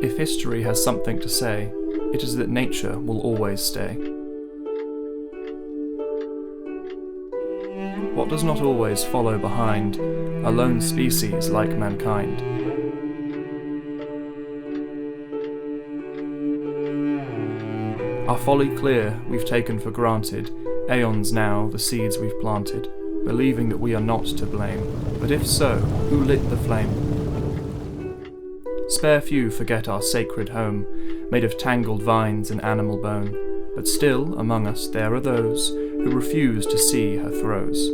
If history has something to say, it is that nature will always stay. What does not always follow behind a lone species like mankind? Our folly clear we've taken for granted, aeons now the seeds we've planted, believing that we are not to blame, but if so, who lit the flame? Spare few forget our sacred home, made of tangled vines and animal bone, but still among us there are those who refuse to see her throes.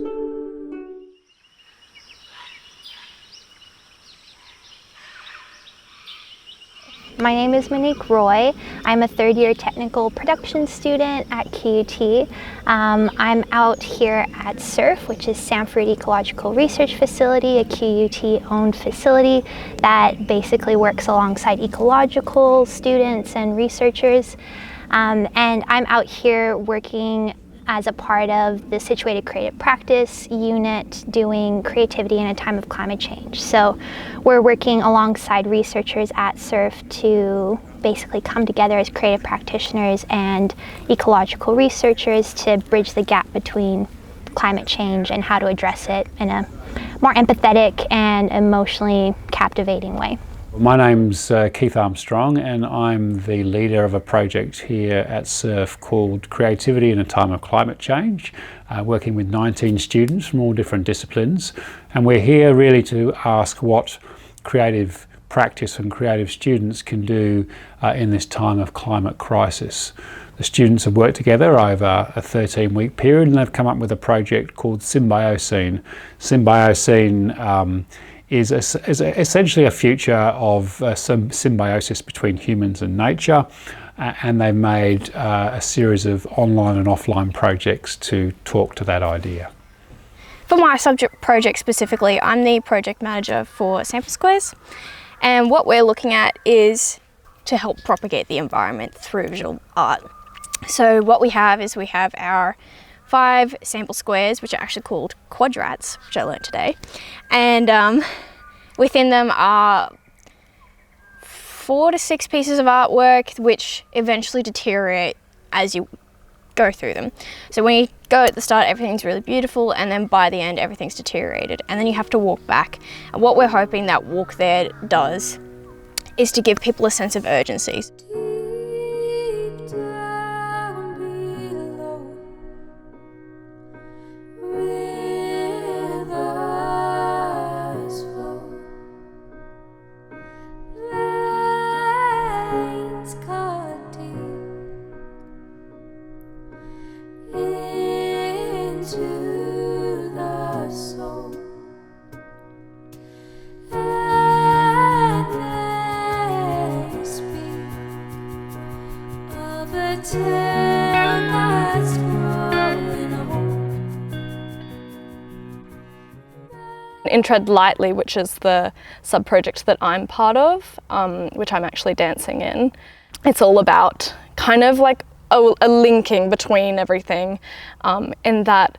My name is Monique Roy. I'm a third-year technical production student at QUT. I'm out here at SURF, which is Samford Ecological Research Facility, a QUT-owned facility that basically works alongside ecological students and researchers. And I'm out here working as a part of the Situated Creative Practice unit doing creativity in a time of climate change. So we're working alongside researchers at SURF to basically come together as creative practitioners and ecological researchers to bridge the gap between climate change and how to address it in a more empathetic and emotionally captivating way. My name's Keith Armstrong, and I'm the leader of a project here at SURF called Creativity in a Time of Climate Change, working with 19 students from all different disciplines. And we're here really to ask what creative practice and creative students can do in this time of climate crisis. The students have worked together over a 13-week period, and they've come up with a project called Symbiocene. Symbiocene is essentially a future of some symbiosis between humans and nature, and they've made a series of online and offline projects to talk to that idea. For my subject project specifically, I'm the project manager for Sample Squares, and what we're looking at is to help propagate the environment through visual art. So what we have is our 5 sample squares, which are actually called quadrats, which I learned today. And within them are 4 to 6 pieces of artwork, which eventually deteriorate as you go through them. So when you go at the start, everything's really beautiful, and then by the end, everything's deteriorated. And then you have to walk back. And what we're hoping that walk there does is to give people a sense of urgency. In Tread Lightly, which is the sub-project that I'm part of, which I'm actually dancing in, it's all about kind of like a linking between everything, in that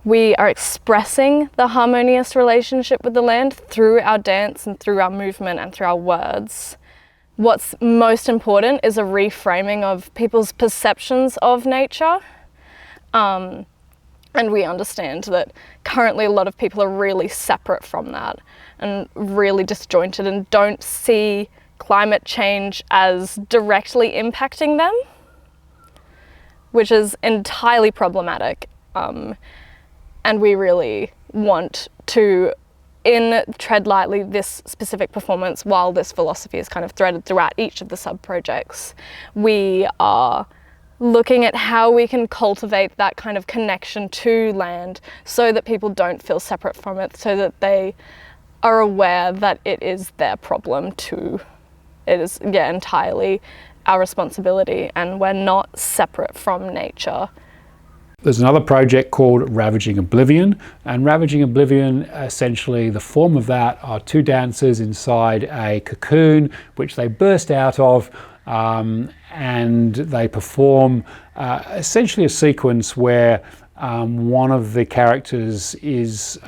we are expressing the harmonious relationship with the land through our dance and through our movement and through our words. What's most important is a reframing of people's perceptions of nature. And we understand that currently a lot of people are really separate from that and really disjointed and don't see climate change as directly impacting them, which is entirely problematic. And we really want to, in Tread Lightly, this specific performance, while this philosophy is kind of threaded throughout each of the sub-projects, we are looking at how we can cultivate that kind of connection to land so that people don't feel separate from it, so that they are aware that it is their problem too. It is, entirely our responsibility, and we're not separate from nature. There's another project called Ravaging Oblivion, and Ravaging Oblivion, essentially the form of that are 2 dancers inside a cocoon which they burst out of, and they perform essentially a sequence where one of the characters is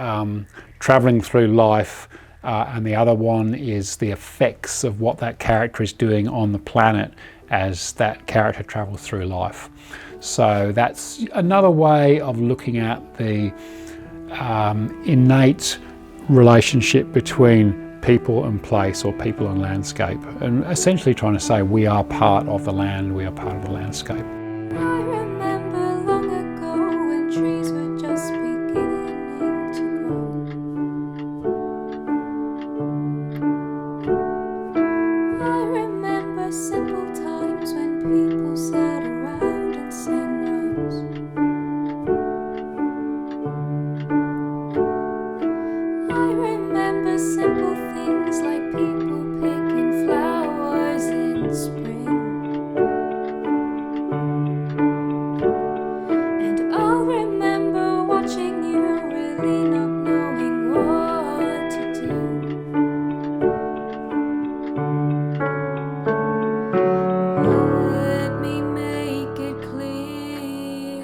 travelling through life and the other one is the effects of what that character is doing on the planet as that character travels through life. So that's another way of looking at the innate relationship between people and place, or people and landscape, and essentially trying to say we are part of the land, we are part of the landscape. I remember long ago when trees were just beginning to grow. I remember simple times when people sat around and sang rhymes. I remember simple things like people picking flowers in spring. And I'll remember watching you, really not knowing what to do. Let me make it clear,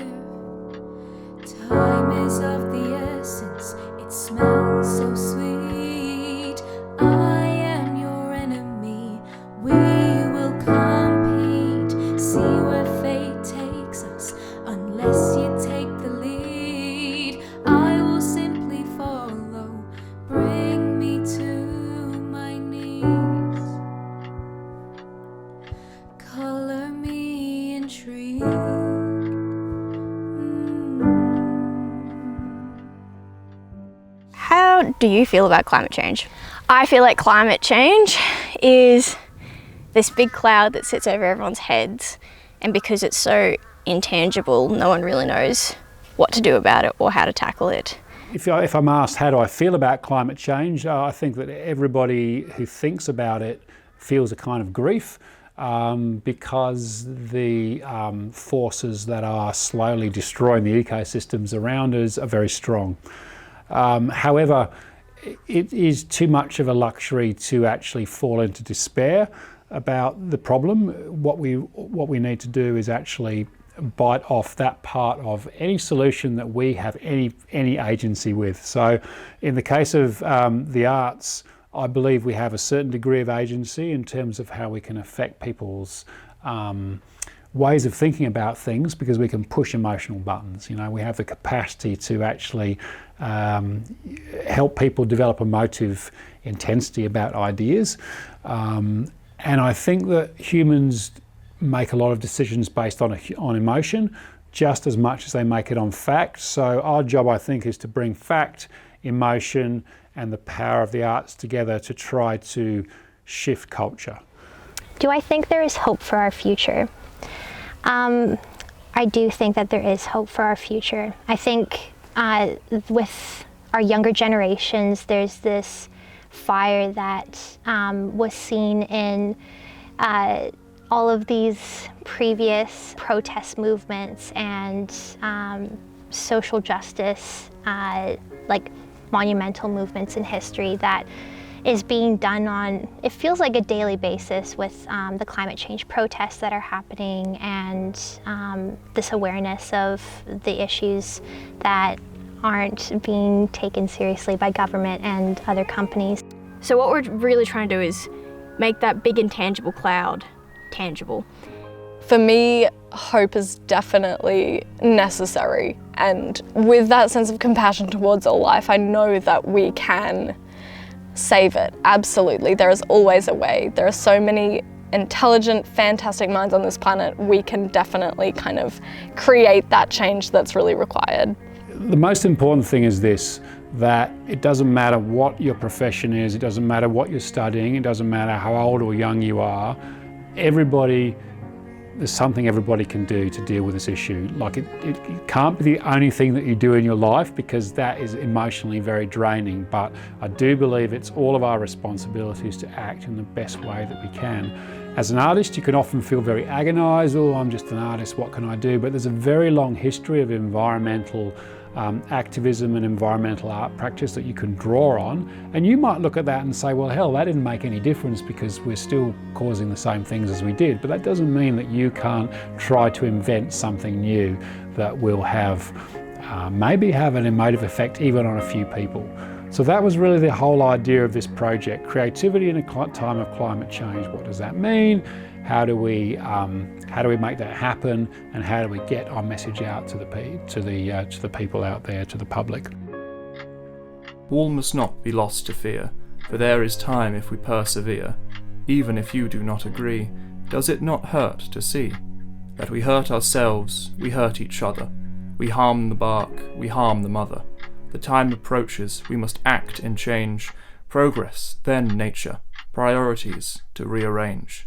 time is of the essence, it smells so sweet. I am your enemy, we will compete, see where fate takes us, unless you take the lead. I will simply follow, bring me to my knees, color me intrigued. How do you feel about climate change? I feel like climate change is this big cloud that sits over everyone's heads, and because it's so intangible, no one really knows what to do about it or how to tackle it. If I'm asked how do I feel about climate change, I think that everybody who thinks about it feels a kind of grief, because the forces that are slowly destroying the ecosystems around us are very strong. However, it is too much of a luxury to actually fall into despair about the problem. What we need to do is actually bite off that part of any solution that we have any agency with. So in the case of the arts, I believe we have a certain degree of agency in terms of how we can affect people's ways of thinking about things, because we can push emotional buttons. You know, we have the capacity to actually help people develop emotive intensity about ideas. And I think that humans make a lot of decisions based on emotion, just as much as they make it on fact. So our job, I think, is to bring fact, emotion, and the power of the arts together to try to shift culture. Do I think there is hope for our future? I do think that there is hope for our future. I think with our younger generations, there's this fire that was seen in all of these previous protest movements and social justice, like monumental movements in history that is being done on, it feels like a daily basis with the climate change protests that are happening, and this awareness of the issues that aren't being taken seriously by government and other companies. So what we're really trying to do is make that big intangible cloud tangible. For me, hope is definitely necessary, and with that sense of compassion towards a life, I know that we can save it. Absolutely, there is always a way. There are so many intelligent, fantastic minds on this planet. We can definitely kind of create that change that's really required. The most important thing is this, that it doesn't matter what your profession is, it doesn't matter what you're studying, it doesn't matter how old or young you are, there's something everybody can do to deal with this issue. Like it can't be the only thing that you do in your life, because that is emotionally very draining, but I do believe it's all of our responsibilities to act in the best way that we can. As an artist, you can often feel very agonised, oh, I'm just an artist, what can I do? But there's a very long history of environmental activism and environmental art practice that you can draw on, and you might look at that and say, well, hell, that didn't make any difference because we're still causing the same things as we did. But that doesn't mean that you can't try to invent something new that will have maybe have an emotive effect even on a few people. So that was really the whole idea of this project, creativity in a time of climate change. What does that mean? How do we make that happen? And how do we get our message out to the people out there, to the public? All must not be lost to fear, for there is time if we persevere. Even if you do not agree, does it not hurt to see that we hurt ourselves, we hurt each other, we harm the bark, we harm the mother? The time approaches, we must act and change, progress, then nature, priorities to rearrange.